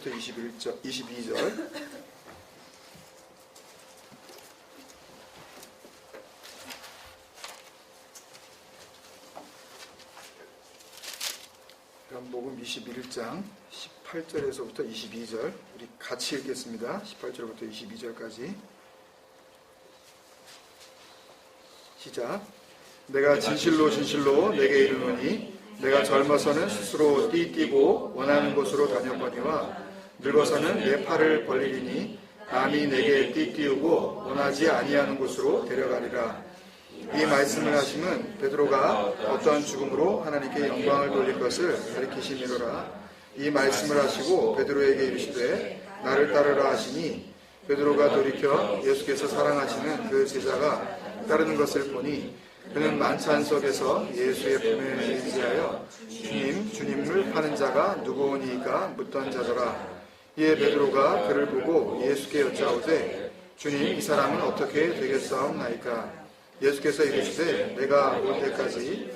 21절, 22절. 요한복음 21장 18절에서부터 22절 우리 같이 읽겠습니다. 18절부터 22절까지 시작. 내가 진실로 진실로 내게 이르노니 내가 젊어서는 스스로 띠띠고 원하는 곳으로 다녔거니와 늙어서는 내 팔을 벌리리니 남이 내게 띠띠우고 원하지 아니하는 곳으로 데려가리라. 이 말씀을 하심은 베드로가 어떠한 죽음으로 하나님께 영광을 돌릴 것을 가리키시니로라. 이 말씀을 하시고 베드로에게 이르시되 나를 따르라 하시니 베드로가 돌이켜 예수께서 사랑하시는 그 제자가 따르는 것을 보니 그는 만찬 속에서 예수의 품에 의지하여 주님을 파는 자가 누구오니까 묻던 자더라. 이에 베드로가 그를 보고 예수께 여짜오되 주님, 이 사람은 어떻게 되겠사옵나이까? 예수께서 이르시되 내가 올 때까지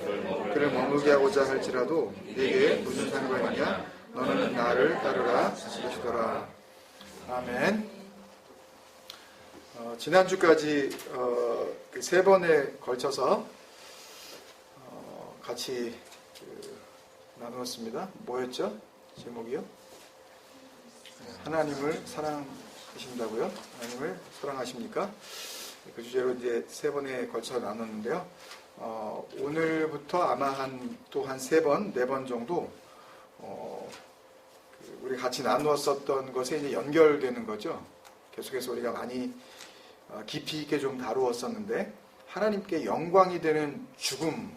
그를 머물게 하고자 할지라도 네게 무슨 상관이냐? 너는 나를 따르라 하시더라. 아멘. 지난주까지 세 번에 걸쳐서 같이 나누었습니다. 뭐였죠? 제목이요? 하나님을 사랑하신다고요? 하나님을 사랑하십니까? 그 주제로 이제 세 번에 걸쳐 나눴는데요. 오늘부터 아마 또 한 세 번, 네 번 정도 우리 같이 나누었었던 것에 이제 연결되는 거죠. 계속해서 우리가 많이 깊이 있게 좀 다루었었는데 하나님께 영광이 되는 죽음이라는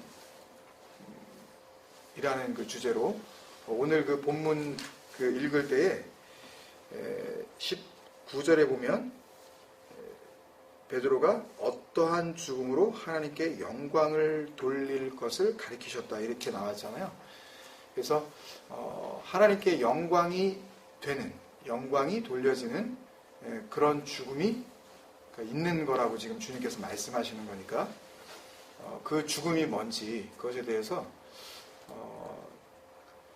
그 주제로 오늘 그 본문 읽을 때에 19절에 보면 베드로가 어떠한 죽음으로 하나님께 영광을 돌릴 것을 가리키셨다 이렇게 나왔잖아요. 그래서 하나님께 영광이 돌려지는 그런 죽음이 있는 거라고 지금 주님께서 말씀하시는 거니까 그 죽음이 뭔지 그것에 대해서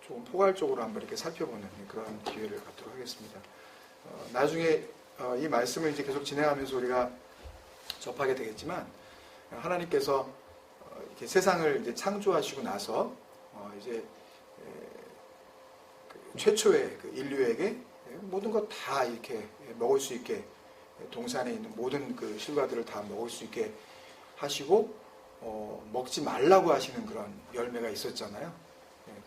좀 포괄적으로 한번 이렇게 살펴보는 그런 기회를 갖도록 하겠습니다. 나중에 이 말씀을 이제 계속 진행하면서 우리가 접하게 되겠지만 하나님께서 이렇게 세상을 이제 창조하시고 나서 이제 최초의 그 인류에게 모든 것 다 이렇게 먹을 수 있게 동산에 있는 모든 그 실과들을 다 먹을 수 있게 하시고 먹지 말라고 하시는 그런 열매가 있었잖아요.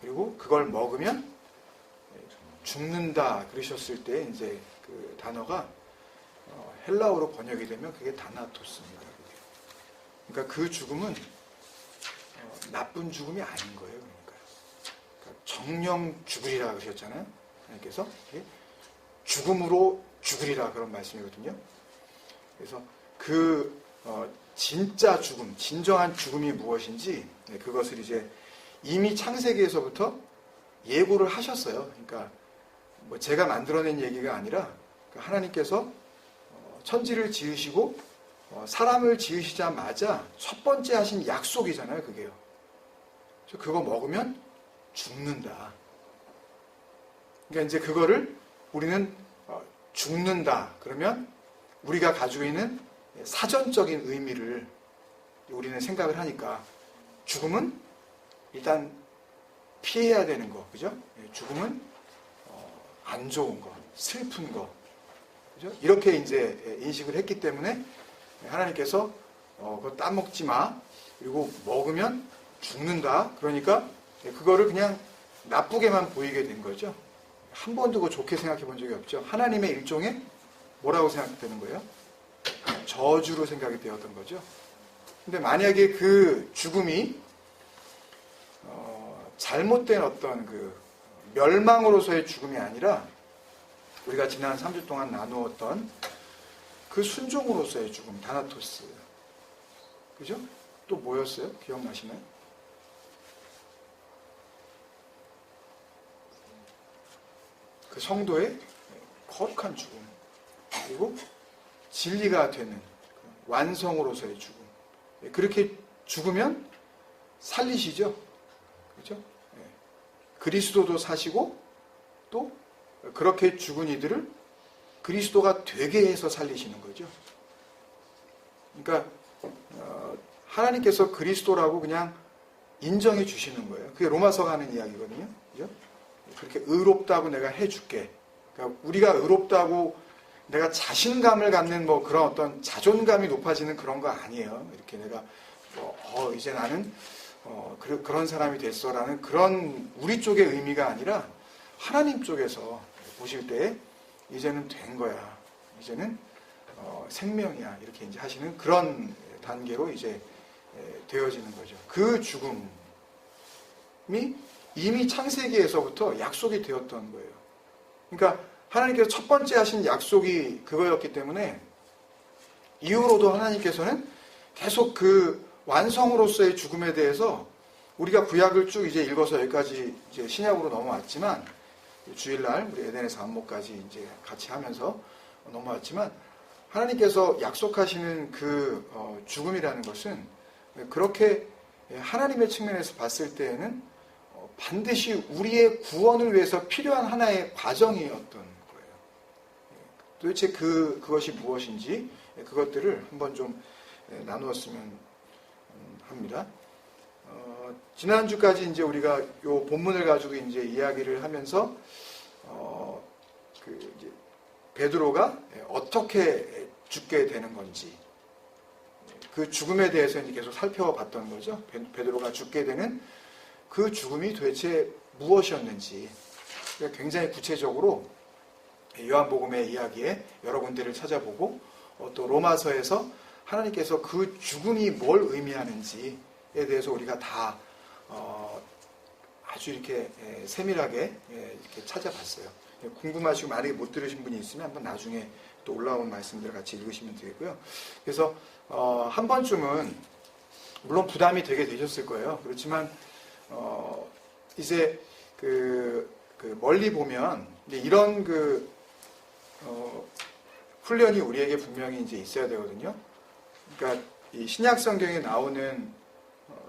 그리고 그걸 먹으면 죽는다 그러셨을 때 이제 그 단어가 헬라어로 번역이 되면 그게 다나토스입니다. 그러니까 그 죽음은 나쁜 죽음이 아닌 거예요. 그러니까 정령 죽으리라 그러셨잖아요. 하나님께서 죽음으로 죽으리라 그런 말씀이거든요. 그래서 그 진짜 죽음, 진정한 죽음이 무엇인지 그것을 이제 이미 창세기에서부터 예고를 하셨어요. 그러니까 뭐 제가 만들어낸 얘기가 아니라 하나님께서 천지를 지으시고 사람을 지으시자마자 첫 번째 하신 약속이잖아요. 그게요. 그래서 그거 먹으면 죽는다. 그러니까 이제 그거를 우리는 죽는다. 그러면 우리가 가지고 있는 사전적인 의미를 우리는 생각을 하니까 죽음은 일단 피해야 되는 거, 그죠? 죽음은 안 좋은 거, 슬픈 거, 그죠? 이렇게 이제 인식을 했기 때문에 하나님께서 그거 따먹지 마. 그리고 먹으면 죽는다. 그러니까 그거를 그냥 나쁘게만 보이게 된 거죠. 한 번도 그거 좋게 생각해 본 적이 없죠. 하나님의 일종의 뭐라고 생각되는 거예요? 저주로 생각이 되었던 거죠. 근데 만약에 그 죽음이 잘못된 어떤 그 멸망으로서의 죽음이 아니라 우리가 지난 3주 동안 나누었던 그 순종으로서의 죽음, 다나토스. 그죠? 또 뭐였어요? 기억나시나요? 그 성도의 거룩한 죽음. 그리고 진리가 되는 완성으로서의 죽음. 그렇게 죽으면 살리시죠? 그렇죠? 그리스도도 사시고 또 그렇게 죽은 이들을 그리스도가 되게 해서 살리시는 거죠. 그러니까 하나님께서 그리스도라고 그냥 인정해 주시는 거예요. 그게 로마서가 하는 이야기거든요. 그죠? 그렇게 의롭다고 내가 해줄게. 그러니까 우리가 의롭다고 내가 자신감을 갖는 뭐 그런 어떤 자존감이 높아지는 그런 거 아니에요. 이렇게 내가 이제 나는 그런 사람이 됐어라는 그런 우리 쪽의 의미가 아니라 하나님 쪽에서 보실 때 이제는 된 거야. 이제는 생명이야. 이렇게 이제 하시는 그런 단계로 이제 되어지는 거죠. 그 죽음이 이미 창세기에서부터 약속이 되었던 거예요. 그러니까 하나님께서 첫 번째 하신 약속이 그거였기 때문에 이후로도 하나님께서는 계속 그 완성으로서의 죽음에 대해서 우리가 구약을 쭉 이제 읽어서 여기까지 이제 신약으로 넘어왔지만 주일날 우리 에덴에서 안목까지 이제 같이 하면서 넘어왔지만 하나님께서 약속하시는 그 죽음이라는 것은 그렇게 하나님의 측면에서 봤을 때에는 반드시 우리의 구원을 위해서 필요한 하나의 과정이었던 거예요. 도대체 그것이 무엇인지 그것들을 한번 좀 나누었으면 합니다. 지난주까지 이제 우리가 요 본문을 가지고 이제 이야기를 하면서 이제 베드로가 어떻게 죽게 되는 건지 그 죽음에 대해서 이제 계속 살펴봤던 거죠. 베드로가 죽게 되는 그 죽음이 도대체 무엇이었는지 굉장히 구체적으로 요한복음의 이야기에 여러 군데를 찾아보고 또 로마서에서 하나님께서 그 죽음이 뭘 의미하는지에 대해서 우리가 다 아주 이렇게 세밀하게 이렇게 찾아봤어요. 궁금하시고 만약에 못 들으신 분이 있으면 한번 나중에 또 올라온 말씀들 같이 읽으시면 되겠고요. 그래서 한 번쯤은 물론 부담이 되게 되셨을 거예요. 그렇지만 이제 그 멀리 보면 이제 이런 훈련이 우리에게 분명히 이제 있어야 되거든요. 그러니까 이 신약 성경에 나오는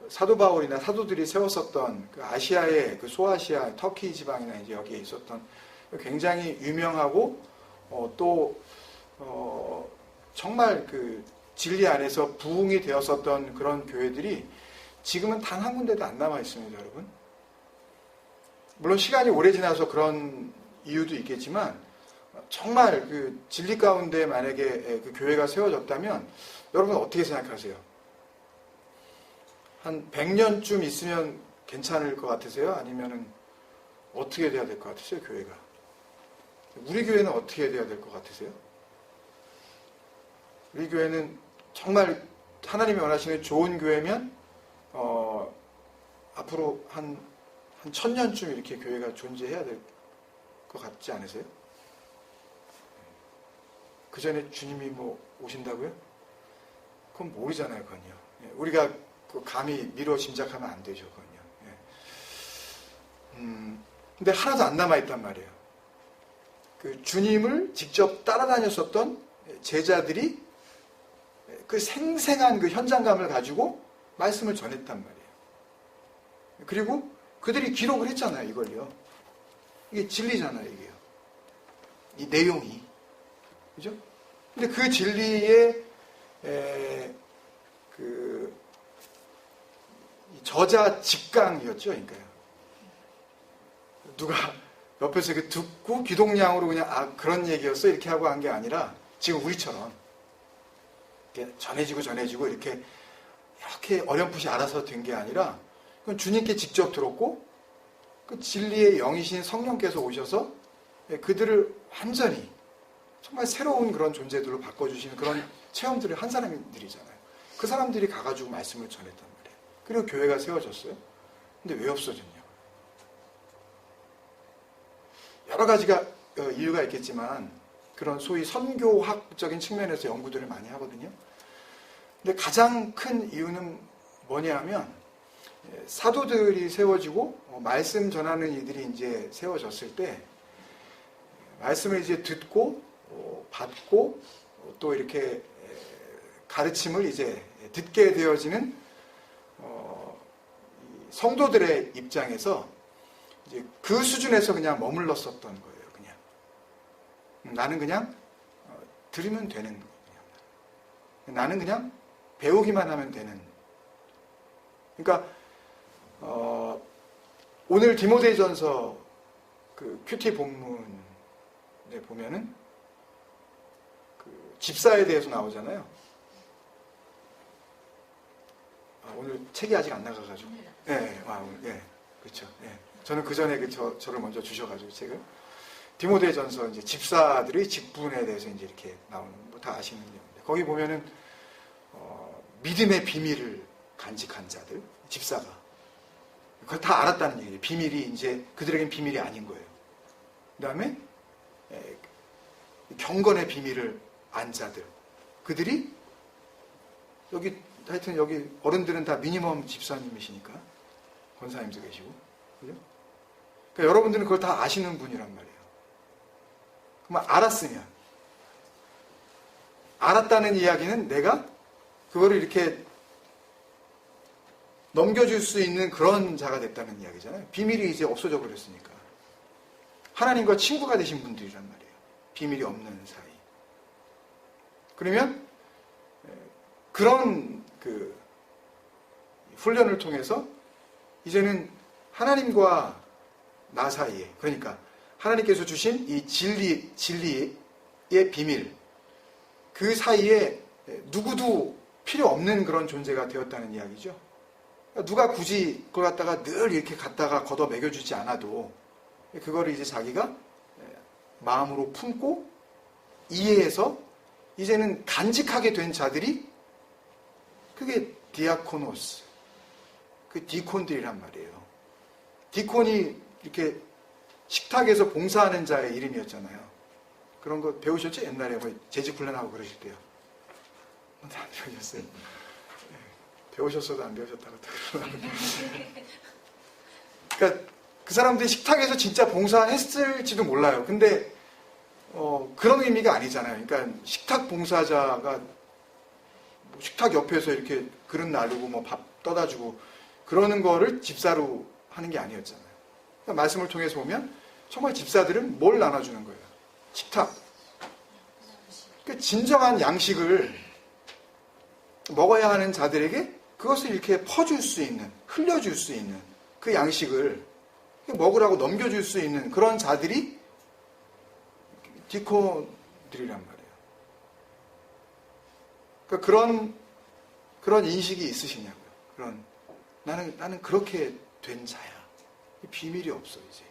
사도 바울이나 사도들이 세웠었던 그 아시아의 그 소아시아 터키 지방이나 이제 여기에 있었던 굉장히 유명하고 또 정말 그 진리 안에서 부흥이 되었었던 그런 교회들이 지금은 단 한 군데도 안 남아 있습니다, 여러분. 물론 시간이 오래 지나서 그런 이유도 있겠지만 정말 그 진리 가운데 만약에 그 교회가 세워졌다면 여러분 어떻게 생각하세요? 한 100년쯤 있으면 괜찮을 것 같으세요? 아니면은 어떻게 돼야 될 것 같으세요, 교회가? 우리 교회는 어떻게 돼야 될 것 같으세요? 우리 교회는 정말 하나님이 원하시는 좋은 교회면 앞으로 한 1000년쯤 이렇게 교회가 존재해야 될 것 같지 않으세요? 그 전에 주님이 뭐 오신다고요? 그건 모르잖아요, 그건요. 우리가 감히 미뤄 짐작하면 안 되죠, 그건요. 근데 하나도 안 남아있단 말이에요. 그 주님을 직접 따라다녔었던 제자들이 그 생생한 그 현장감을 가지고 말씀을 전했단 말이에요. 그리고 그들이 기록을 했잖아요, 이걸요. 이게 진리잖아요, 이게요. 이 내용이. 그죠? 근데 그 진리의 저자 직강이었죠, 그러니까요. 누가 옆에서 이렇게 듣고 기동량으로 그냥 그런 얘기였어 이렇게 하고 한 게 아니라 지금 우리처럼 이렇게 전해지고 이렇게 어렴풋이 알아서 된 게 아니라 그건 주님께 직접 들었고 그 진리의 영이신 성령께서 오셔서 그들을 완전히 정말 새로운 그런 존재들로 바꿔주시는 그런 체험들을 한 사람들이잖아요. 그 사람들이 가가지고 말씀을 전했단 말이에요. 그리고 교회가 세워졌어요. 근데 왜 없어졌냐? 여러 가지가 이유가 있겠지만 그런 소위 선교학적인 측면에서 연구들을 많이 하거든요. 근데 가장 큰 이유는 뭐냐 하면 사도들이 세워지고 말씀 전하는 이들이 이제 세워졌을 때 말씀을 이제 듣고 받고 또 이렇게 가르침을 이제 듣게 되어지는 성도들의 입장에서 이제 그 수준에서 그냥 머물렀었던 거예요. 그냥 나는 그냥 들으면 되는 거예요. 나는 그냥 배우기만 하면 되는. 그러니까 오늘 디모데전서 그 큐티 본문에 보면은 그 집사에 대해서 나오잖아요. 오늘 책이 아직 안 나가가지고. 네, 예, 그렇죠. 예. 저는 그 전에 저를 먼저 주셔가지고 책을. 디모데전서 이제 집사들의 직분에 대해서 이제 이렇게 나오는 뭐 다 아시는 내용인데 거기 보면은 믿음의 비밀을 간직한 자들, 집사가 그걸 다 알았다는 얘기예요. 비밀이 이제 그들에겐 비밀이 아닌 거예요. 그 다음에 경건의 비밀을 안 자들, 그들이 여기 하여튼 여기 어른들은 다 미니멈 집사님이시니까 권사님도 계시고, 그죠? 그러니까 여러분들은 그걸 다 아시는 분이란 말이에요. 그럼 알았다는 이야기는 내가 그거를 이렇게 넘겨줄 수 있는 그런 자가 됐다는 이야기잖아요. 비밀이 이제 없어져 버렸으니까. 하나님과 친구가 되신 분들이란 말이에요. 비밀이 없는 사이. 그러면 그런 그 훈련을 통해서 이제는 하나님과 나 사이에, 그러니까 하나님께서 주신 이 진리의 비밀, 그 사이에 누구도 필요 없는 그런 존재가 되었다는 이야기죠. 누가 굳이 그걸 갖다가 늘 이렇게 갖다가 걷어 먹여주지 않아도 그거를 이제 자기가 마음으로 품고 이해해서 이제는 간직하게 된 자들이 그게 디아코노스, 그 디콘들이란 말이에요. 디콘이 이렇게 식탁에서 봉사하는 자의 이름이었잖아요. 그런 거 배우셨죠? 옛날에 뭐 재직 훈련하고 그러실 때요. 안 배우셨어요? 배우셨어도 안 배우셨다고 그러더라고요. 그러니까 그 사람들이 식탁에서 진짜 봉사했을지도 몰라요. 근데 그런 의미가 아니잖아요. 그러니까 식탁 봉사자가 뭐 식탁 옆에서 이렇게 그릇 나르고 뭐 밥 떠다 주고 그러는 거를 집사로 하는 게 아니었잖아요. 그러니까 말씀을 통해서 보면 정말 집사들은 뭘 나눠주는 거예요? 식탁. 그러니까 진정한 양식을 먹어야 하는 자들에게 그것을 이렇게 퍼줄 수 있는, 흘려줄 수 있는 그 양식을 먹으라고 넘겨줄 수 있는 그런 자들이 디콘들이란 말이에요. 그러니까 그런 인식이 있으시냐고요. 나는 그렇게 된 자야. 비밀이 없어, 이제.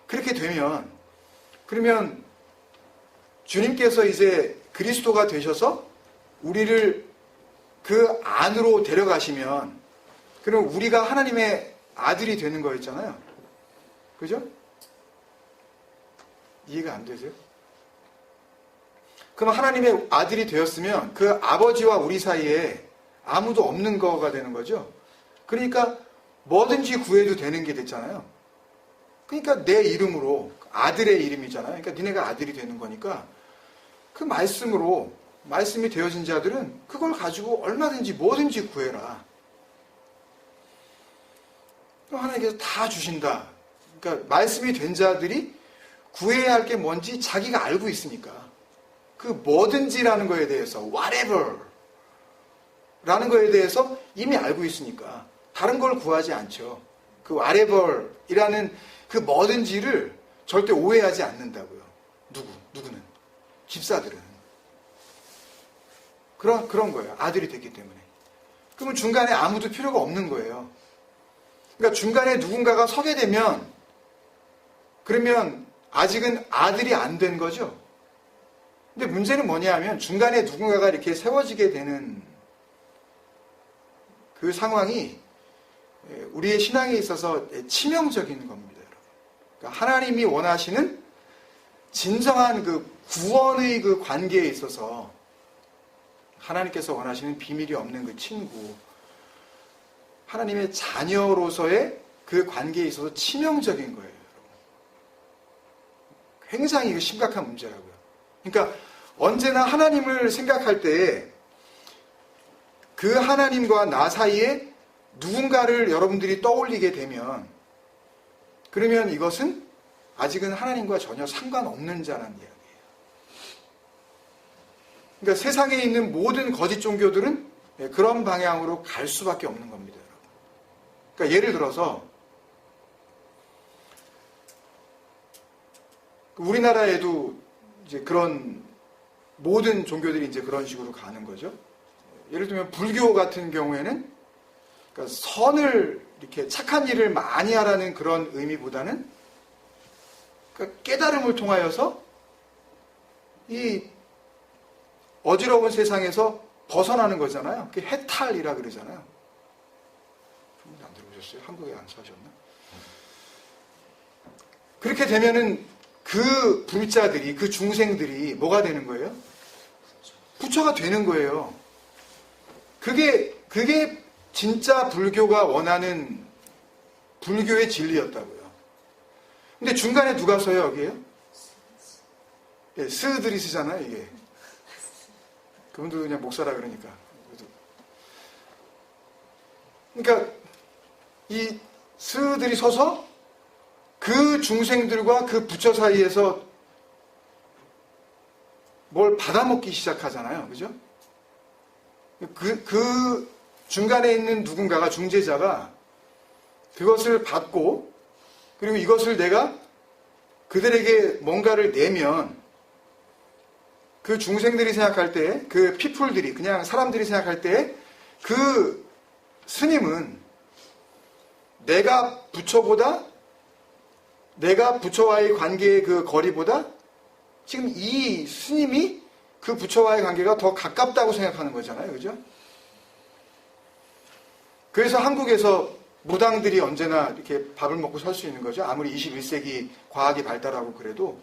그렇게 되면, 그러면 주님께서 이제 그리스도가 되셔서 우리를 그 안으로 데려가시면, 그럼 우리가 하나님의 아들이 되는 거였잖아요. 그죠? 이해가 안 되세요? 그럼 하나님의 아들이 되었으면 그 아버지와 우리 사이에 아무도 없는 거가 되는 거죠. 그러니까 뭐든지 구해도 되는 게 됐잖아요. 그러니까 내 이름으로, 아들의 이름이잖아요. 그러니까 니네가 아들이 되는 거니까 그 말씀이 되어진 자들은 그걸 가지고 얼마든지 뭐든지 구해라. 하나님께서 다 주신다. 그러니까 말씀이 된 자들이 구해야 할 게 뭔지 자기가 알고 있으니까 그 뭐든지라는 거에 대해서 whatever 라는 거에 대해서 이미 알고 있으니까 다른 걸 구하지 않죠. 그 whatever 이라는 그 뭐든지를 절대 오해하지 않는다고요. 누구는? 집사들은. 그런 거예요. 아들이 됐기 때문에. 그러면 중간에 아무도 필요가 없는 거예요. 그러니까 중간에 누군가가 서게 되면 그러면 아직은 아들이 안 된 거죠. 근데 문제는 뭐냐 하면 중간에 누군가가 이렇게 세워지게 되는 그 상황이 우리의 신앙에 있어서 치명적인 겁니다. 여러분. 그러니까 하나님이 원하시는 진정한 그 구원의 그 관계에 있어서 하나님께서 원하시는 비밀이 없는 그 친구, 하나님의 자녀로서의 그 관계에 있어서 치명적인 거예요. 굉장히 심각한 문제라고요. 그러니까 언제나 하나님을 생각할 때 그 하나님과 나 사이에 누군가를 여러분들이 떠올리게 되면 그러면 이것은 아직은 하나님과 전혀 상관없는 자라는 이야기예요. 그러니까 세상에 있는 모든 거짓 종교들은 그런 방향으로 갈 수밖에 없는 겁니다. 그러니까 예를 들어서 우리나라에도 이제 그런 모든 종교들이 이제 그런 식으로 가는 거죠. 예를 들면 불교 같은 경우에는 그러니까 선을 이렇게 착한 일을 많이 하라는 그런 의미보다는 그러니까 깨달음을 통하여서 이 어지러운 세상에서 벗어나는 거잖아요. 그게 해탈이라 그러잖아요. 안 들어보셨어요? 한국에 안 사셨나? 그렇게 되면은 그 불자들이, 그 중생들이 뭐가 되는 거예요? 부처가 되는 거예요. 그게 진짜 불교가 원하는 불교의 진리였다고요. 근데 중간에 누가 서요, 여기에요? 예, 스들이 쓰잖아요, 이게. 그분도 그냥 목사라 그러니까. 그러니까 이 스들이 서서 그 중생들과 그 부처 사이에서 뭘 받아먹기 시작하잖아요. 그죠? 그 중간에 있는 누군가가, 중재자가 그것을 받고, 그리고 이것을 내가 그들에게 뭔가를 내면 그 중생들이 생각할 때, 그 피플들이, 그냥 사람들이 생각할 때 그 스님은 내가 부처와의 관계의 그 거리보다 지금 이 스님이 그 부처와의 관계가 더 가깝다고 생각하는 거잖아요. 그죠? 그래서 한국에서 무당들이 언제나 이렇게 밥을 먹고 살 수 있는 거죠. 아무리 21세기 과학이 발달하고 그래도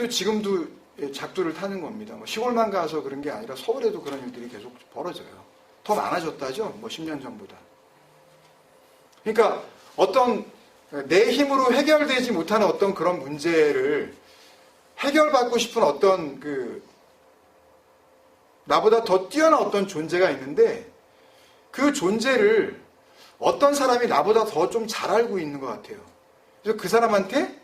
지금도 작두를 타는 겁니다. 뭐 시골만 가서 그런 게 아니라 서울에도 그런 일들이 계속 벌어져요. 더 많아졌다죠. 뭐 10년 전보다. 그러니까 어떤 내 힘으로 해결되지 못하는 어떤 그런 문제를 해결받고 싶은 어떤 나보다 더 뛰어난 어떤 존재가 있는데 그 존재를 어떤 사람이 나보다 더 좀 잘 알고 있는 것 같아요. 그래서 그 사람한테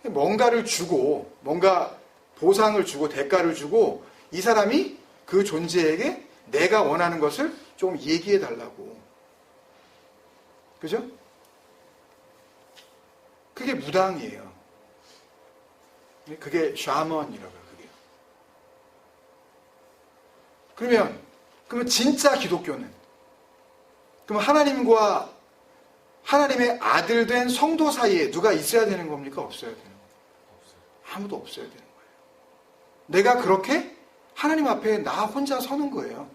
뭔가를 주고, 뭔가 보상을 주고, 대가를 주고, 이 사람이 그 존재에게 내가 원하는 것을 좀 얘기해 달라고. 그죠? 그게 무당이에요. 그게 샤먼이라고 해요. 그러면 진짜 기독교는? 그럼 하나님과 하나님의 아들 된 성도 사이에 누가 있어야 되는 겁니까? 없어야 되는 거예요? 아무도 없어야 되는 거예요. 내가 그렇게 하나님 앞에 나 혼자 서는 거예요.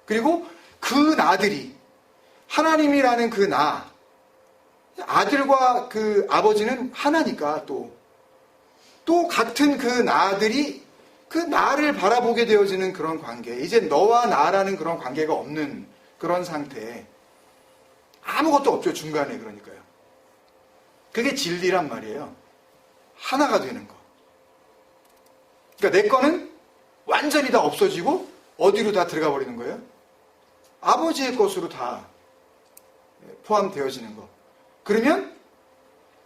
그리고 그 나들이 하나님이라는 그 나, 아들과 그 아버지는 하나니까 또 같은 그 나들이 그 나를 바라보게 되어지는 그런 관계, 이제 너와 나라는 그런 관계가 없는 그런 상태, 아무것도 없죠, 중간에. 그러니까요. 그게 진리란 말이에요. 하나가 되는 거. 그러니까 내 거는 완전히 다 없어지고 어디로 다 들어가 버리는 거예요? 아버지의 것으로 다 포함되어지는 거. 그러면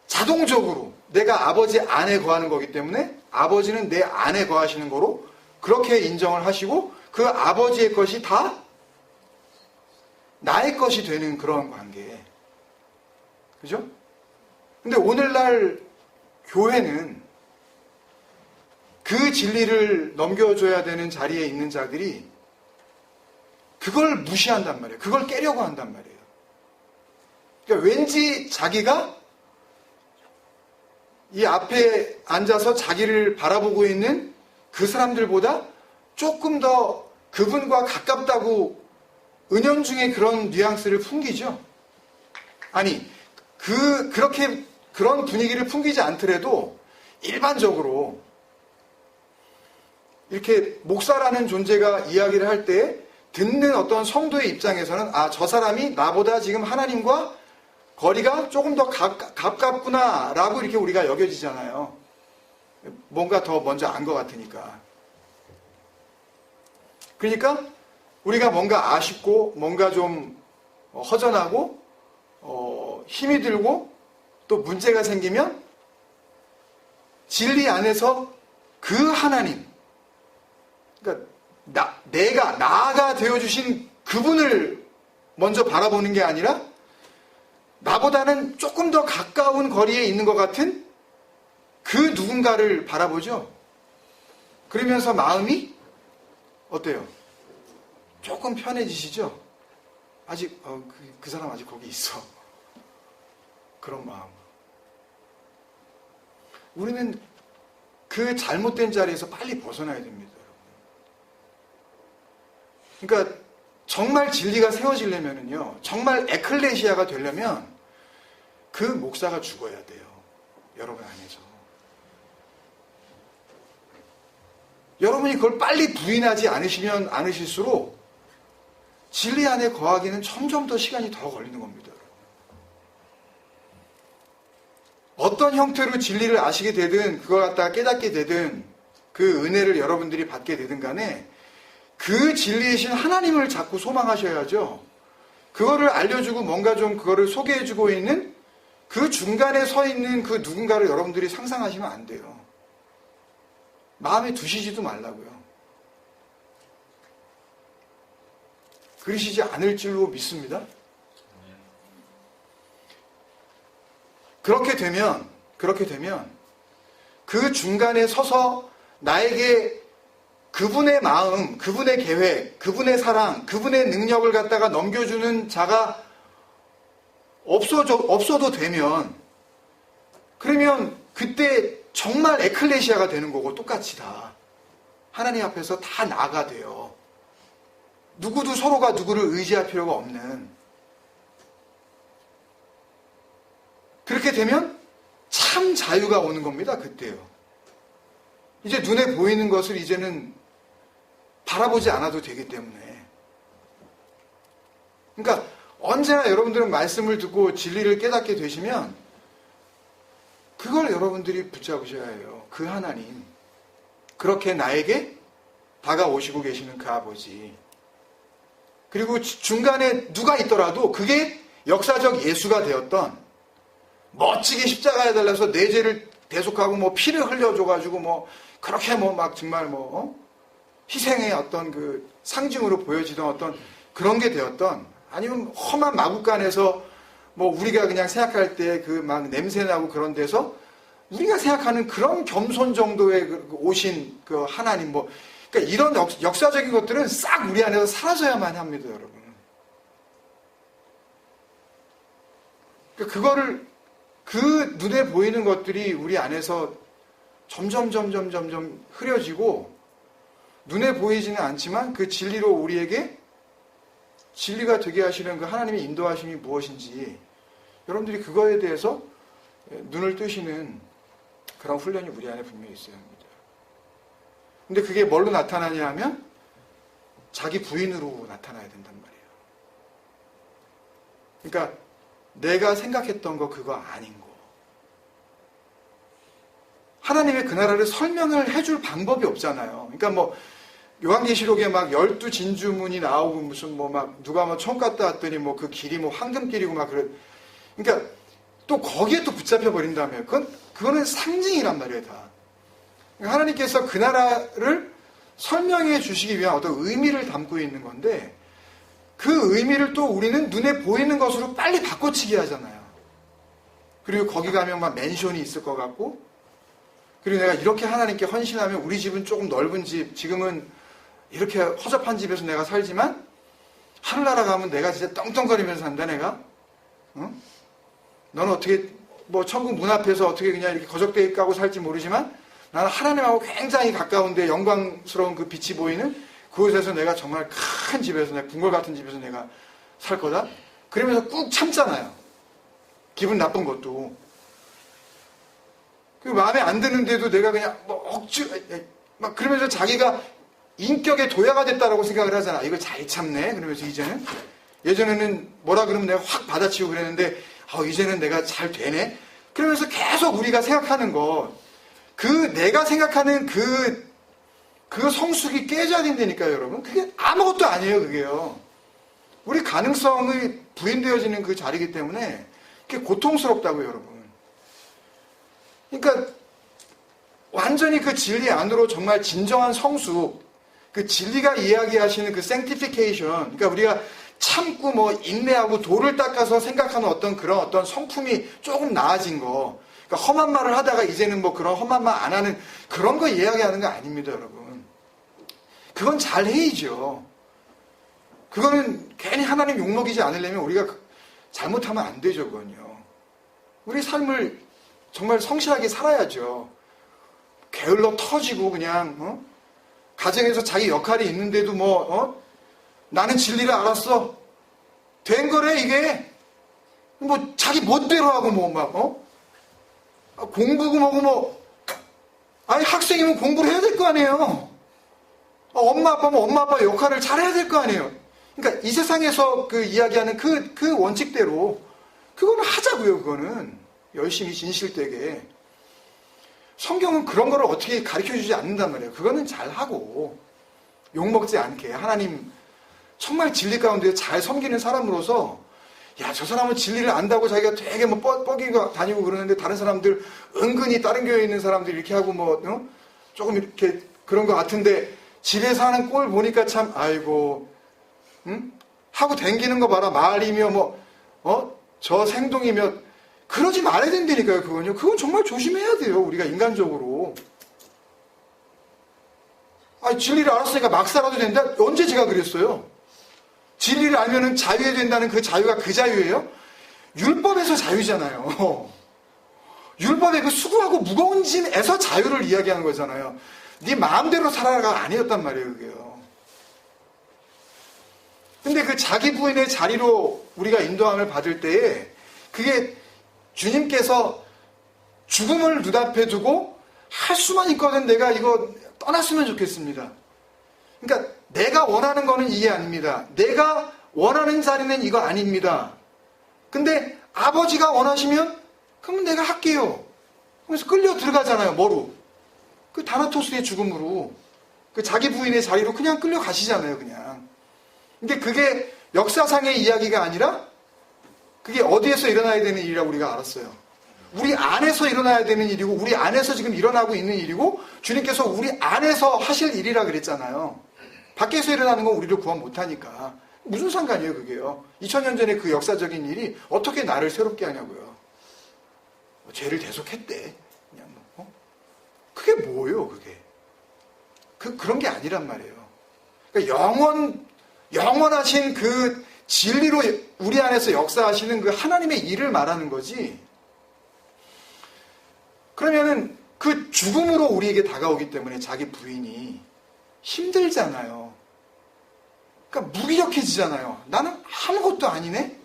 자동적으로 내가 아버지 안에 거하는 거기 때문에 아버지는 내 안에 거하시는 거로 그렇게 인정을 하시고 그 아버지의 것이 다 나의 것이 되는 그런 관계. 그죠? 근데 오늘날 교회는 그 진리를 넘겨줘야 되는 자리에 있는 자들이 그걸 무시한단 말이에요. 그걸 깨려고 한단 말이에요. 그러니까 왠지 자기가 이 앞에 앉아서 자기를 바라보고 있는 그 사람들보다 조금 더 그분과 가깝다고 은연중에 그런 뉘앙스를 풍기죠. 아니, 그렇게 그런 분위기를 풍기지 않더라도 일반적으로 이렇게 목사라는 존재가 이야기를 할 때 듣는 어떤 성도의 입장에서는 저 사람이 나보다 지금 하나님과 거리가 조금 더 가깝구나 라고 이렇게 우리가 여겨지잖아요. 뭔가 더 먼저 안 것 같으니까. 그러니까 우리가 뭔가 아쉽고 뭔가 좀 허전하고 힘이 들고 또 문제가 생기면 진리 안에서 그 하나님, 그러니까 나가 되어주신 그분을 먼저 바라보는 게 아니라 나보다는 조금 더 가까운 거리에 있는 것 같은 그 누군가를 바라보죠. 그러면서 마음이 어때요? 조금 편해지시죠? 아직 그 사람 아직 거기 있어. 그런 마음. 우리는 그 잘못된 자리에서 빨리 벗어나야 됩니다. 그러니까 정말 진리가 세워지려면요, 정말 에클레시아가 되려면 그 목사가 죽어야 돼요. 여러분 안에서. 여러분이 그걸 빨리 부인하지 않으시면 않으실수록 진리 안에 거하기는 점점 더 시간이 더 걸리는 겁니다. 어떤 형태로 진리를 아시게 되든 그걸 갖다가 깨닫게 되든 그 은혜를 여러분들이 받게 되든 간에 그 진리이신 하나님을 자꾸 소망하셔야죠. 그거를 알려주고 뭔가 좀 그거를 소개해주고 있는 그 중간에 서 있는 그 누군가를 여러분들이 상상하시면 안 돼요. 마음에 두시지도 말라고요. 그러시지 않을 줄로 믿습니다. 그렇게 되면 그 중간에 서서 나에게 그분의 마음, 그분의 계획, 그분의 사랑, 그분의 능력을 갖다가 넘겨주는 자가 없어도 되면, 그러면 그때 정말 에클레시아가 되는 거고 똑같이 다 하나님 앞에서 다 나가 돼요. 누구도 서로가 누구를 의지할 필요가 없는. 그렇게 되면 참 자유가 오는 겁니다. 그때요. 이제 눈에 보이는 것을 이제는 바라보지 않아도 되기 때문에. 그러니까 언제나 여러분들은 말씀을 듣고 진리를 깨닫게 되시면 그걸 여러분들이 붙잡으셔야 해요. 그 하나님. 그렇게 나에게 다가오시고 계시는 그 아버지. 그리고 중간에 누가 있더라도 그게 역사적 예수가 되었던, 멋지게 십자가에 달려서 내 죄를 대속하고 뭐 피를 흘려줘가지고 뭐 그렇게 뭐 막 정말 뭐 희생의 어떤 그 상징으로 보여지던 어떤 그런 게 되었던, 아니면 험한 마국간에서 뭐 우리가 그냥 생각할 때 그 막 냄새나고 그런 데서 우리가 생각하는 그런 겸손 정도의 오신 그 하나님, 뭐 그러니까 이런 역사적인 것들은 싹 우리 안에서 사라져야만 합니다, 여러분. 그러니까 그거를, 그 눈에 보이는 것들이 우리 안에서 점점 흐려지고, 눈에 보이지는 않지만 그 진리로 우리에게 진리가 되게 하시는 그 하나님의 인도하심이 무엇인지 여러분들이 그거에 대해서 눈을 뜨시는 그런 훈련이 우리 안에 분명히 있어야 합니다. 근데 그게 뭘로 나타나냐 하면 자기 부인으로 나타나야 된단 말이에요. 그러니까 내가 생각했던 거 그거 아닌 거. 하나님의 그 나라를 설명을 해줄 방법이 없잖아요. 그러니까 뭐 요한계시록에 막 12진주문이 나오고 무슨 뭐 막 누가 뭐 총 갔다 왔더니 뭐 그 길이 뭐 황금길이고 막 그래. 그러니까 또 거기에 또 붙잡혀 버린다며. 그거는 상징이란 말이에요, 다. 그러니까 하나님께서 그 나라를 설명해 주시기 위한 어떤 의미를 담고 있는 건데, 그 의미를 또 우리는 눈에 보이는 것으로 빨리 바꿔치기 하잖아요. 그리고 거기 가면 막 맨션이 있을 것 같고, 그리고 내가 이렇게 하나님께 헌신하면 우리 집은 조금 넓은 집, 지금은 이렇게 허접한 집에서 내가 살지만 하늘나라 가면 내가 진짜 떵떵거리면서 산다, 내가. 응? 너는 어떻게 뭐 천국 문 앞에서 어떻게 그냥 이렇게 거적대에 까고 살지 모르지만 나는 하나님하고 굉장히 가까운데 영광스러운 그 빛이 보이는 그곳에서 내가 정말 큰 집에서, 내가 궁궐 같은 집에서 내가 살 거다. 그러면서 꾹 참잖아요. 기분 나쁜 것도. 그 마음에 안 드는데도 내가 그냥 뭐 억지로 막 그러면서 자기가 인격의 도야가 됐다라고 생각을 하잖아. 이거 잘 참네. 그러면서 이제는, 예전에는 뭐라 그러면 내가 확 받아치우고 그랬는데 이제는 내가 잘 되네. 그러면서 계속 우리가 생각하는 거, 그 내가 생각하는 그 성숙이 깨져야 된다니까요, 여러분. 그게 아무것도 아니에요, 그게요. 우리 가능성이 부인되어지는 그 자리이기 때문에 그게 고통스럽다고요, 여러분. 그러니까 완전히 그 진리 안으로 정말 진정한 성숙, 그 진리가 이야기하시는 그 sanctification, 그러니까 우리가 참고 뭐 인내하고 돌을 닦아서 생각하는 어떤 그런 어떤 성품이 조금 나아진 거, 그러니까 험한 말을 하다가 이제는 뭐 그런 험한 말 안 하는 그런 거 이야기하는 거 아닙니다, 여러분. 그건 잘해야죠. 그거는 괜히 하나님 욕먹이지 않으려면 우리가 잘못하면 안 되죠, 그건요. 우리 삶을 정말 성실하게 살아야죠. 게을러 터지고 그냥 가정에서 자기 역할이 있는데도 나는 진리를 알았어. 된 거래 이게. 뭐 자기 멋대로 하고 공부고 뭐고 아니 학생이면 공부를 해야 될 거 아니에요. 엄마 아빠면 엄마 아빠 역할을 잘해야 될 거 아니에요. 그러니까 이 세상에서 그 이야기하는 그 원칙대로 그거는 하자고요. 그거는 열심히 진실되게. 성경은 그런 거를 어떻게 가르쳐주지 않는단 말이에요. 그거는 잘하고 욕먹지 않게 하나님 정말 진리 가운데 잘 섬기는 사람으로서 야, 저 사람은 진리를 안다고 자기가 되게 뻐기고 다니고 그러는데 다른 사람들 은근히 다른 교회에 있는 사람들이 이렇게 하고 조금 이렇게 그런 것 같은데 집에서 하는 꼴 보니까 참 아이고 하고 댕기는 거 봐라. 말이며 저 행동이며 그러지 말아야 된다니까요. 그건요. 그건 정말 조심해야 돼요. 우리가 인간적으로. 아니, 진리를 알았으니까 막 살아도 된다? 언제 제가 그랬어요? 진리를 알면은 자유해야 된다는 그 자유가 그 자유예요? 율법에서 자유잖아요. 율법의 그 수고하고 무거운 짐에서 자유를 이야기하는 거잖아요. 네 마음대로 살아가가 아니었단 말이에요, 그게요. 근데 그 자기 부인의 자리로 우리가 인도함을 받을 때에 그게 주님께서 죽음을 눈앞에 두고 할 수만 있거든 내가 이거 떠났으면 좋겠습니다. 그러니까 내가 원하는 거는 이게 아닙니다. 내가 원하는 자리는 이거 아닙니다. 근데 아버지가 원하시면 그러면 내가 할게요. 그래서 끌려 들어가잖아요. 뭐로? 그 다나토스의 죽음으로. 그 자기 부인의 자리로 그냥 끌려 가시잖아요. 그냥. 근데 그게 역사상의 이야기가 아니라 그게 어디에서 일어나야 되는 일이라고 우리가 알았어요. 우리 안에서 일어나야 되는 일이고 우리 안에서 지금 일어나고 있는 일이고 주님께서 우리 안에서 하실 일이라 그랬잖아요. 밖에서 일어나는 건 우리를 구원 못하니까. 무슨 상관이에요 그게요. 2000년 전에 그 역사적인 일이 어떻게 나를 새롭게 하냐고요. 죄를 대속했대. 그냥 그게 뭐예요 그게. 그런 게 아니란 말이에요. 그러니까 영원하신 그 진리로 우리 안에서 역사하시는 그 하나님의 일을 말하는 거지. 그러면은 그 죽음으로 우리에게 다가오기 때문에 자기 부인이 힘들잖아요. 그러니까 무기력해지잖아요. 나는 아무것도 아니네?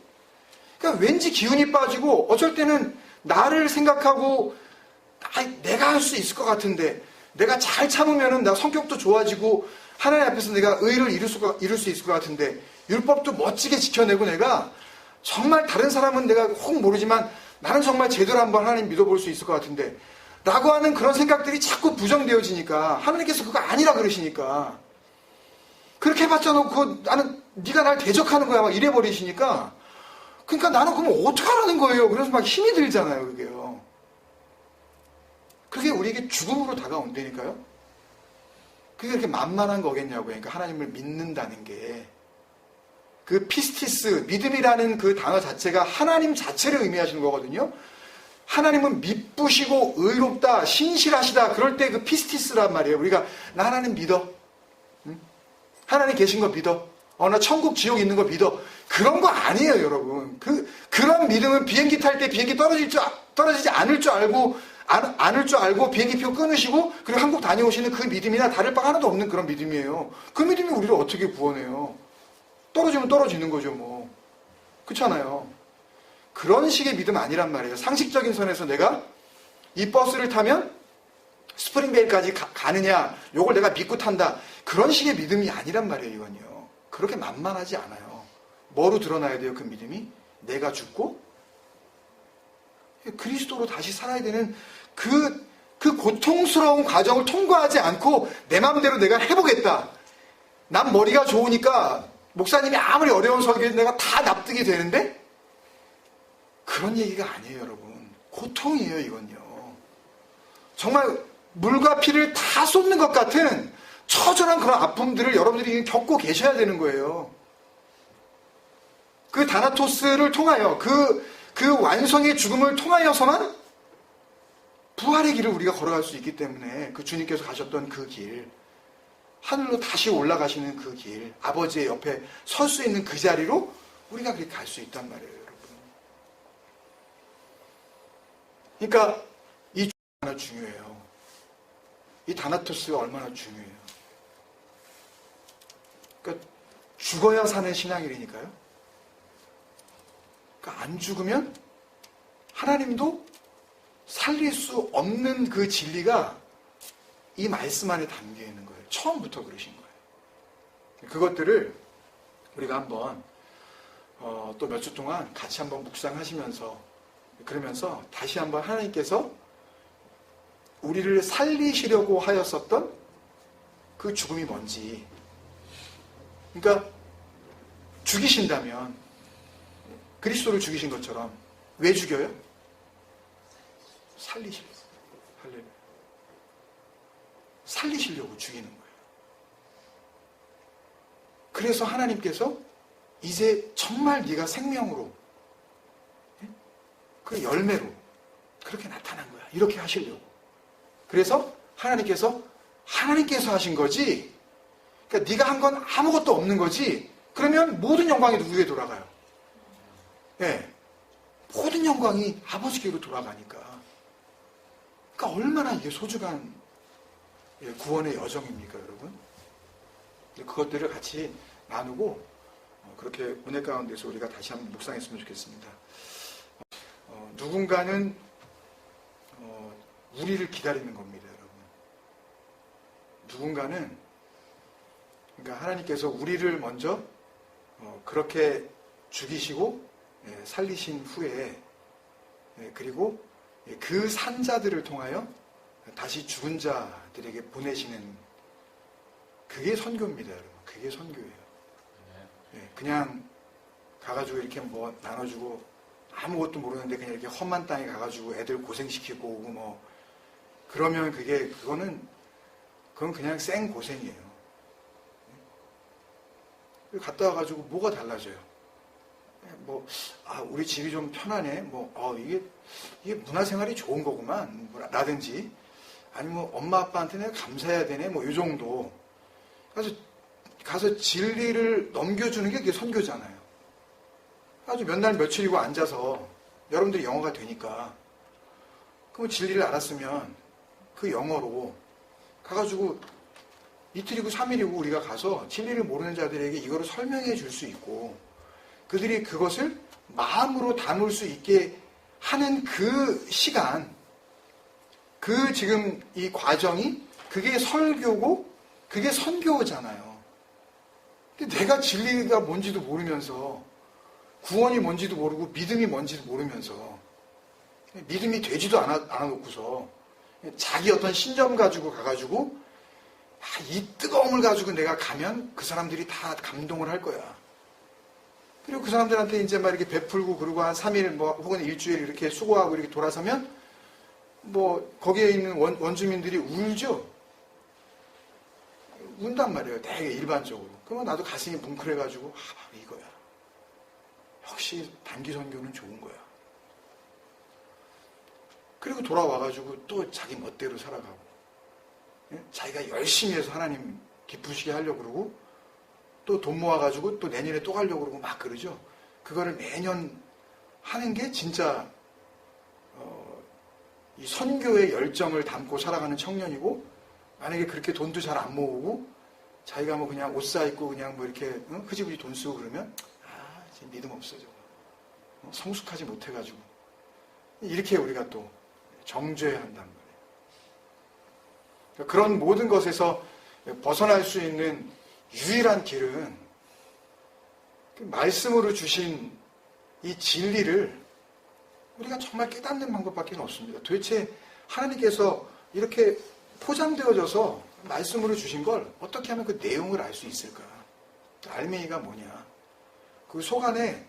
그러니까 왠지 기운이 빠지고 어쩔 때는 나를 생각하고 내가 할 수 있을 것 같은데 내가 잘 참으면은 나 성격도 좋아지고 하나님 앞에서 내가 의를 이룰 수 있을 것 같은데 율법도 멋지게 지켜내고 내가 정말 다른 사람은 내가 혹 모르지만 나는 정말 제대로 한번 하나님 믿어볼 수 있을 것 같은데 라고 하는 그런 생각들이 자꾸 부정되어지니까 하나님께서 그거 아니라 그러시니까 그렇게 해봤자 나는 네가 날 대적하는 거야 막 이래버리시니까 그러니까 나는 그럼 어떡하라는 거예요. 그래서 막 힘이 들잖아요 그게요. 그게 우리에게 죽음으로 다가온다니까요. 그게 그렇게 만만한 거겠냐고요. 그러니까 하나님을 믿는다는 게 그 피스티스, 믿음이라는 그 단어 자체가 하나님 자체를 의미하시는 거거든요. 하나님은 미쁘시고 의롭다, 신실하시다. 그럴 때 그 피스티스란 말이에요. 우리가 나 하나님 믿어. 응? 하나님 계신 거 믿어. 나 천국, 지옥 있는 거 믿어. 그런 거 아니에요, 여러분. 그런 믿음은 비행기 탈 때 비행기 떨어지지 않을 줄 알고 비행기표 끊으시고 그리고 한국 다녀오시는 그 믿음이나 다를 바 하나도 없는 그런 믿음이에요. 그 믿음이 우리를 어떻게 구원해요? 떨어지면 떨어지는 거죠, 뭐. 그렇잖아요. 그런 식의 믿음 아니란 말이에요. 상식적인 선에서 내가 이 버스를 타면 스프링베일까지 가느냐, 요걸 내가 믿고 탄다. 그런 식의 믿음이 아니란 말이에요, 이건요. 그렇게 만만하지 않아요. 뭐로 드러나야 돼요, 그 믿음이? 내가 죽고 그리스도로 다시 살아야 되는 그 고통스러운 과정을 통과하지 않고 내 마음대로 내가 해보겠다. 난 머리가 좋으니까 목사님이 아무리 어려운 설교해도 내가 다 납득이 되는데 그런 얘기가 아니에요, 여러분. 고통이에요, 이건요. 정말 물과 피를 다 쏟는 것 같은 처절한 그런 아픔들을 여러분들이 겪고 계셔야 되는 거예요. 그 다나토스를 통하여 그 완성의 죽음을 통하여서만 부활의 길을 우리가 걸어갈 수 있기 때문에 그 주님께서 가셨던 그 길, 하늘로 다시 올라가시는 그 길, 아버지의 옆에 설 수 있는 그 자리로 우리가 그렇게 갈 수 있단 말이에요, 여러분. 그러니까 이 얼마나 중요해요. 이 다나토스가 얼마나 중요해요. 그러니까 죽어야 사는 신앙이니까요. 그러니까 안 죽으면 하나님도 살릴 수 없는 그 진리가 이 말씀 안에 담겨 있는 거예요. 처음부터 그러신 거예요. 그것들을 우리가 한번 또 몇 주 동안 같이 한번 묵상하시면서 그러면서 다시 한번 하나님께서 우리를 살리시려고 하였었던 그 죽음이 뭔지, 그러니까 죽이신다면 그리스도를 죽이신 것처럼 왜 죽여요? 살리시려고. 할렐루야. 살리시려고 죽이는 거예요. 그래서 하나님께서 이제 정말 네가 생명으로, 그 열매로 그렇게 나타난 거야. 이렇게 하시려고. 그래서 하나님께서 하신 거지. 그러니까 네가 한 건 아무것도 없는 거지. 그러면 모든 영광이 누구에게 돌아가요? 예. 모든 영광이 아버지께로 돌아가니까. 그러니까 얼마나 이게 소중한 구원의 여정입니까, 여러분? 그것들을 같이 나누고 그렇게 은혜 가운데서 우리가 다시 한번 묵상했으면 좋겠습니다. 누군가는 우리를 기다리는 겁니다, 여러분. 누군가는, 그러니까 하나님께서 우리를 먼저 그렇게 죽이시고 살리신 후에, 그리고 그 산자들을 통하여 다시 죽은 자들에게 보내시는, 그게 선교입니다, 여러분. 그게 선교예요. 그냥 가가지고 이렇게 뭐 나눠주고 아무것도 모르는데 그냥 이렇게 험한 땅에 가가지고 애들 고생시키고 오고 뭐 그러면 그건 그냥 생 고생이에요. 갔다 와가지고 뭐가 달라져요? 우리 집이 좀 편하네. 이게 문화생활이 좋은 거구만. 라든지, 아니면 엄마 아빠한테 내가 감사해야 되네. 이 정도. 가서 진리를 넘겨주는 게 그게 선교잖아요. 아주 몇 날 며칠이고 앉아서 여러분들이 영어가 되니까, 그럼 진리를 알았으면 그 영어로 가가지고 이틀이고 3일이고 우리가 가서 진리를 모르는 자들에게 이거를 설명해 줄 수 있고, 그들이 그것을 마음으로 담을 수 있게 하는 그 시간, 그 지금 이 과정이, 그게 설교고 그게 선교잖아요. 근데 내가 진리가 뭔지도 모르면서, 구원이 뭔지도 모르고 믿음이 뭔지도 모르면서, 믿음이 되지도 않아놓고서 자기 어떤 신념 가지고 가가지고 이 뜨거움을 가지고 내가 가면 그 사람들이 다 감동을 할 거야. 그리고 그 사람들한테 이제 막 이렇게 베풀고, 그리고 한 3일 혹은 일주일 이렇게 수고하고 이렇게 돌아서면 거기에 있는 원주민들이 울죠. 운단 말이에요. 되게 일반적으로. 그러면 나도 가슴이 뭉클해가지고 이거야. 역시 단기 선교는 좋은 거야. 그리고 돌아와가지고 또 자기 멋대로 살아가고, 자기가 열심히 해서 하나님 기쁘시게 하려고 그러고, 또 돈 모아가지고 또 내년에 또 가려고 그러고 막 그러죠. 그거를 매년 하는 게 진짜 이 선교의 열정을 담고 살아가는 청년이고, 만약에 그렇게 돈도 잘 안 모으고 자기가 그냥 옷 사입고 그냥 이렇게 흐지부지 돈 쓰고 그러면 진짜 믿음 없어. 저거 성숙하지 못해가지고 이렇게 우리가 또 정죄해야 한단 말이에요. 그러니까 그런 모든 것에서 벗어날 수 있는 유일한 길은 말씀으로 주신 이 진리를 우리가 정말 깨닫는 방법밖에 없습니다. 도대체 하나님께서 이렇게 포장되어져서 말씀으로 주신 걸 어떻게 하면 그 내용을 알 수 있을까? 알맹이가 뭐냐? 그 속 안에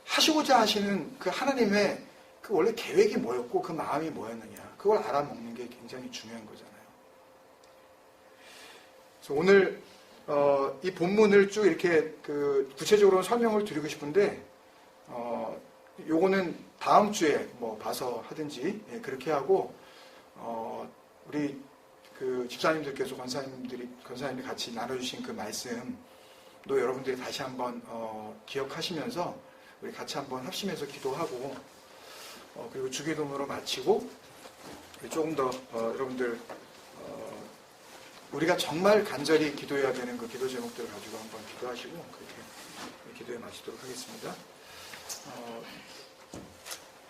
하시고자 하시는 그 하나님의 그 원래 계획이 뭐였고 그 마음이 뭐였느냐? 그걸 알아먹는 게 굉장히 중요한 거잖아요. 그래서 오늘 이 본문을 쭉 이렇게 구체적으로 설명을 드리고 싶은데 요거는 다음 주에 뭐 봐서 하든지 그렇게 하고 우리 그 집사님들께서 권사님이 같이 나눠주신 그 말씀도 여러분들이 다시 한번 기억하시면서 우리 같이 한번 합심해서 기도하고 그리고 주기도문으로 마치고 조금 더 여러분들 우리가 정말 간절히 기도해야 되는 그 기도 제목들을 가지고 한번 기도하시고 그렇게 기도에 마치도록 하겠습니다.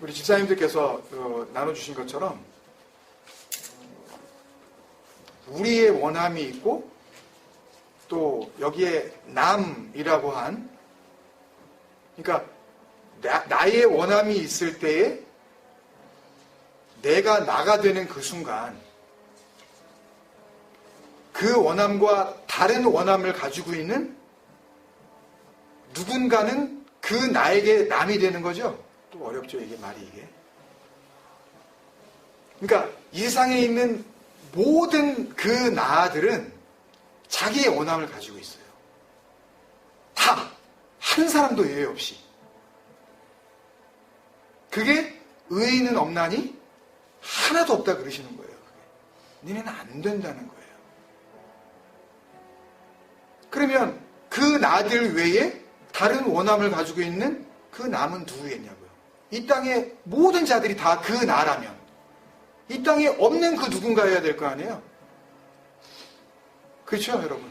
우리 집사님들께서 나눠주신 것처럼 우리의 원함이 있고 또 여기에 남이라고 한 그러니까 나의 원함이 있을 때에 내가 나가 되는 그 순간 그 원함과 다른 원함을 가지고 있는 누군가는 그 나에게 남이 되는 거죠. 또 어렵죠, 이게 말이 이게. 그러니까 이 세상에 있는 모든 그 나들은 자기의 원함을 가지고 있어요. 다. 한 사람도 예외 없이. 그게 의인은 없나니 하나도 없다 그러시는 거예요. 니네는 안 된다는 거예요. 그러면 그 나들 외에 다른 원함을 가지고 있는 그 남은 누구겠냐고요. 이 땅의 모든 자들이 다 그 나라면 이 땅에 없는 그 누군가여야 될 거 아니에요. 그렇죠, 여러분?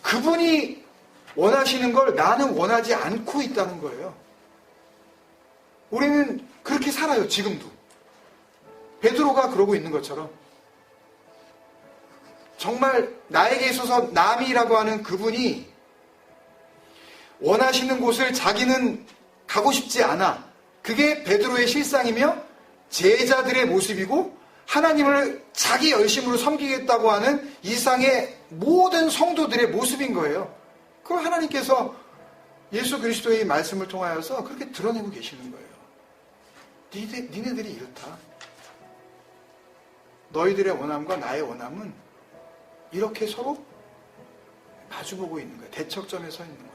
그분이 원하시는 걸 나는 원하지 않고 있다는 거예요. 우리는 그렇게 살아요, 지금도. 베드로가 그러고 있는 것처럼 정말 나에게 있어서 남이라고 하는 그분이 원하시는 곳을 자기는 가고 싶지 않아. 그게 베드로의 실상이며 제자들의 모습이고 하나님을 자기 열심으로 섬기겠다고 하는 이상의 모든 성도들의 모습인 거예요. 그걸 하나님께서 예수 그리스도의 말씀을 통하여서 그렇게 드러내고 계시는 거예요. 니네들이 이렇다. 너희들의 원함과 나의 원함은 이렇게 서로 마주보고 있는 거야. 대척점에 서 있는 거야.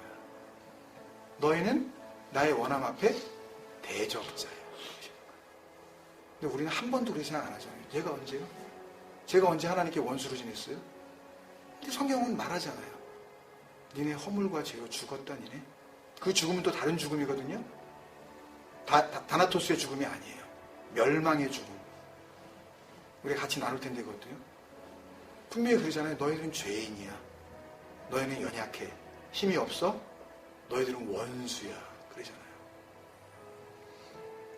너희는 나의 원함 앞에 대적자야. 근데 우리는 한 번도 그렇게 생각 안 하잖아요. 얘가 언제요? 제가 언제 하나님께 원수로 지냈어요? 근데 성경은 말하잖아요. 니네 허물과 죄로 죽었다 니네. 그 죽음은 또 다른 죽음이거든요. 다나토스의 죽음이 아니에요. 멸망의 죽음. 우리가 같이 나눌 텐데 그것도요. 분명히 그러잖아요. 너희들은 죄인이야. 너희는 연약해. 힘이 없어? 너희들은 원수야. 그러잖아요.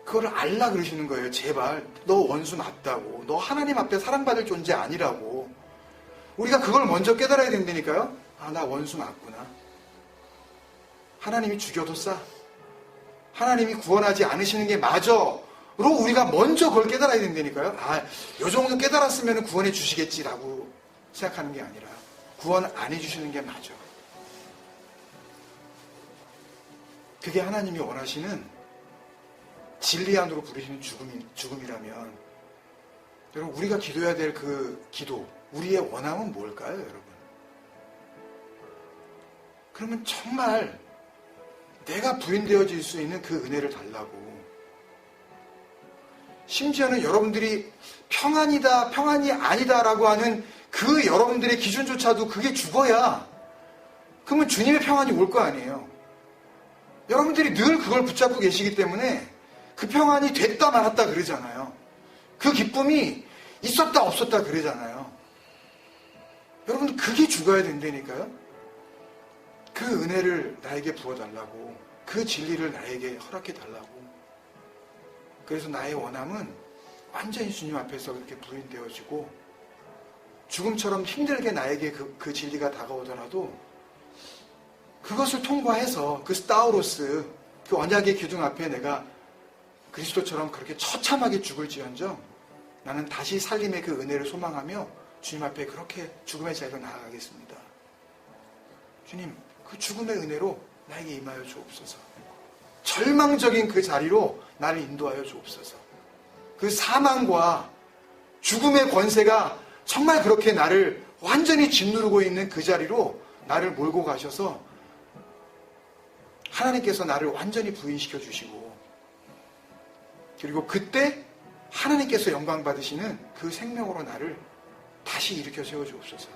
그거를 알라 그러시는 거예요. 제발. 너 원수 맞다고. 너 하나님 앞에 사랑받을 존재 아니라고. 우리가 그걸 먼저 깨달아야 된다니까요. 아, 나 원수 맞구나. 하나님이 죽여도 싸. 하나님이 구원하지 않으시는 게 맞아로 우리가 먼저 그걸 깨달아야 된다니까요. 아, 요 정도 깨달았으면 구원해 주시겠지라고 생각하는 게 아니라 구원 안 해주시는 게 맞아. 그게 하나님이 원하시는 진리 안으로 부르시는 죽음이라면 여러분 우리가 기도해야 될 그 기도 우리의 원함은 뭘까요, 여러분? 그러면 정말 내가 부인되어질 수 있는 그 은혜를 달라고. 심지어는 여러분들이 평안이다, 평안이 아니다라고 하는 그 여러분들의 기준조차도 그게 죽어야 그러면 주님의 평안이 올 거 아니에요. 여러분들이 늘 그걸 붙잡고 계시기 때문에 그 평안이 됐다 말았다 그러잖아요. 그 기쁨이 있었다 없었다 그러잖아요. 여러분 그게 죽어야 된다니까요. 그 은혜를 나에게 부어달라고, 그 진리를 나에게 허락해달라고. 그래서 나의 원함은 완전히 주님 앞에서 그렇게 부인되어지고 죽음처럼 힘들게 나에게 그 진리가 다가오더라도 그것을 통과해서 그 스타우로스, 그 언약의 기둥 앞에 내가 그리스도처럼 그렇게 처참하게 죽을지언정 나는 다시 살림의 그 은혜를 소망하며 주님 앞에 그렇게 죽음의 자리로 나아가겠습니다. 주님, 그 죽음의 은혜로 나에게 임하여 주옵소서. 절망적인 그 자리로 나를 인도하여 주옵소서. 그 사망과 죽음의 권세가 정말 그렇게 나를 완전히 짓누르고 있는 그 자리로 나를 몰고 가셔서 하나님께서 나를 완전히 부인시켜 주시고, 그리고 그때 하나님께서 영광 받으시는 그 생명으로 나를 다시 일으켜 세워 주옵소서.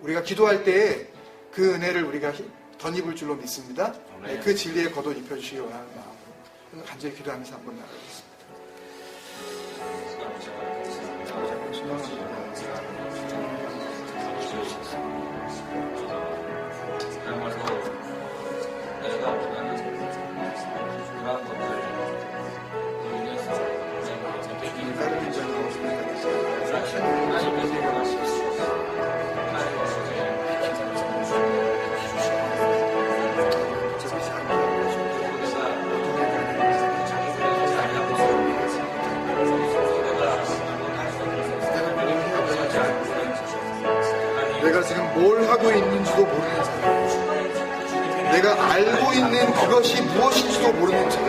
우리가 기도할 때에 그 은혜를 우리가 덧입을 줄로 믿습니다. 네, 그 진리의 겉옷 입혀주시기 원하는 마음으로 간절히 기도하면서 한번 나가겠습니다. 내가 지금 뭘 하고 있는지도 모르는 사람, 내가 알고 있는 그것이 무엇인지도 모르는 사람,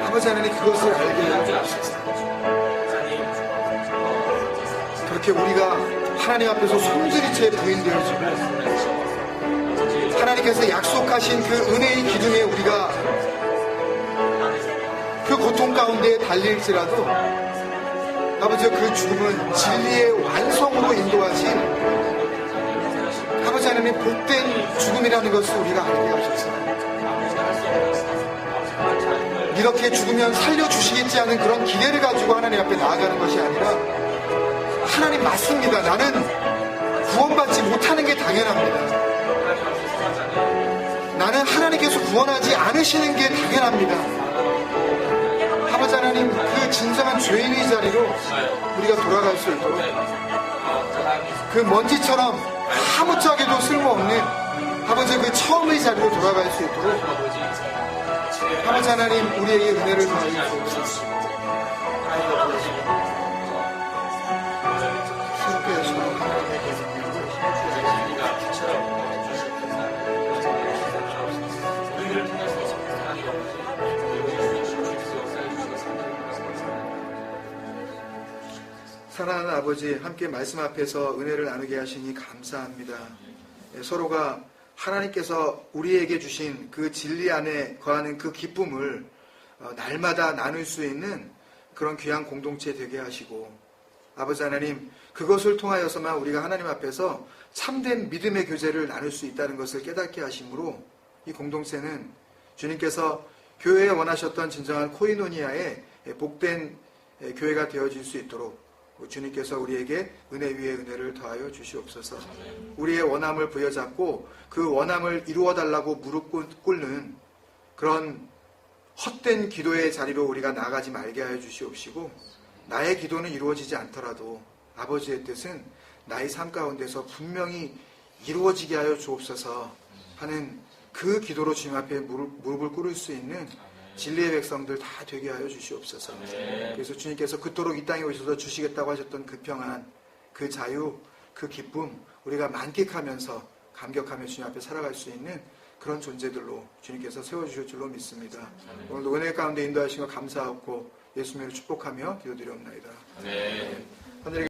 아버지 하나님 그것을 알게 해주옵소서. 그렇게 우리가 하나님 앞에서 손들이채 부인되어지고 하나님께서 약속하신 그 은혜의 기둥에 우리가 그 고통 가운데 달릴지라도 아버지 그 죽음은 진리의 완성으로 인도하신 아버지 하나님 복된 죽음이라는 것을 우리가 알게 하셔서 이렇게 죽으면 살려주시겠지 하는 그런 기대를 가지고 하나님 앞에 나아가는 것이 아니라 하나님 맞습니다. 나는 구원받지 못하는 게 당연합니다. 나는 하나님께서 구원하지 않으시는 게 당연합니다. 아버지 하나님 그 진정한 죄인의 자리로 우리가 돌아갈 수 있도록 그 먼지처럼 아무짝에도 쓸모없는 아버지 그 처음의 자리로 돌아갈 수 있도록 아버지 하나님 우리에게 은혜를 더하여 주옵소서. 사랑하는 아버지, 함께 말씀 앞에서 은혜를 나누게 하시니 감사합니다. 서로가 하나님께서 우리에게 주신 그 진리 안에 거하는 그 기쁨을 날마다 나눌 수 있는 그런 귀한 공동체 되게 하시고, 아버지 하나님 그것을 통하여서만 우리가 하나님 앞에서 참된 믿음의 교제를 나눌 수 있다는 것을 깨닫게 하심으로 이 공동체는 주님께서 교회에 원하셨던 진정한 코이노니아의 복된 교회가 되어질 수 있도록 주님께서 우리에게 은혜 위에 은혜를 더하여 주시옵소서. 우리의 원함을 부여잡고 그 원함을 이루어달라고 무릎 꿇는 그런 헛된 기도의 자리로 우리가 나아가지 말게 하여 주시옵시고, 나의 기도는 이루어지지 않더라도 아버지의 뜻은 나의 삶 가운데서 분명히 이루어지게 하여 주옵소서 하는 그 기도로 주님 앞에 무릎을 꿇을 수 있는 진리의 백성들 다 되게 하여 주시옵소서. 그래서 주님께서 그토록 이 땅에 오셔서 주시겠다고 하셨던 그 평안, 그 자유, 그 기쁨 우리가 만끽하면서 감격하며 주님 앞에 살아갈 수 있는 그런 존재들로 주님께서 세워주실 줄로 믿습니다. 오늘도 은혜 가운데 인도하신 것 감사하고 예수님을 축복하며 기도드리옵나이다. 하늘에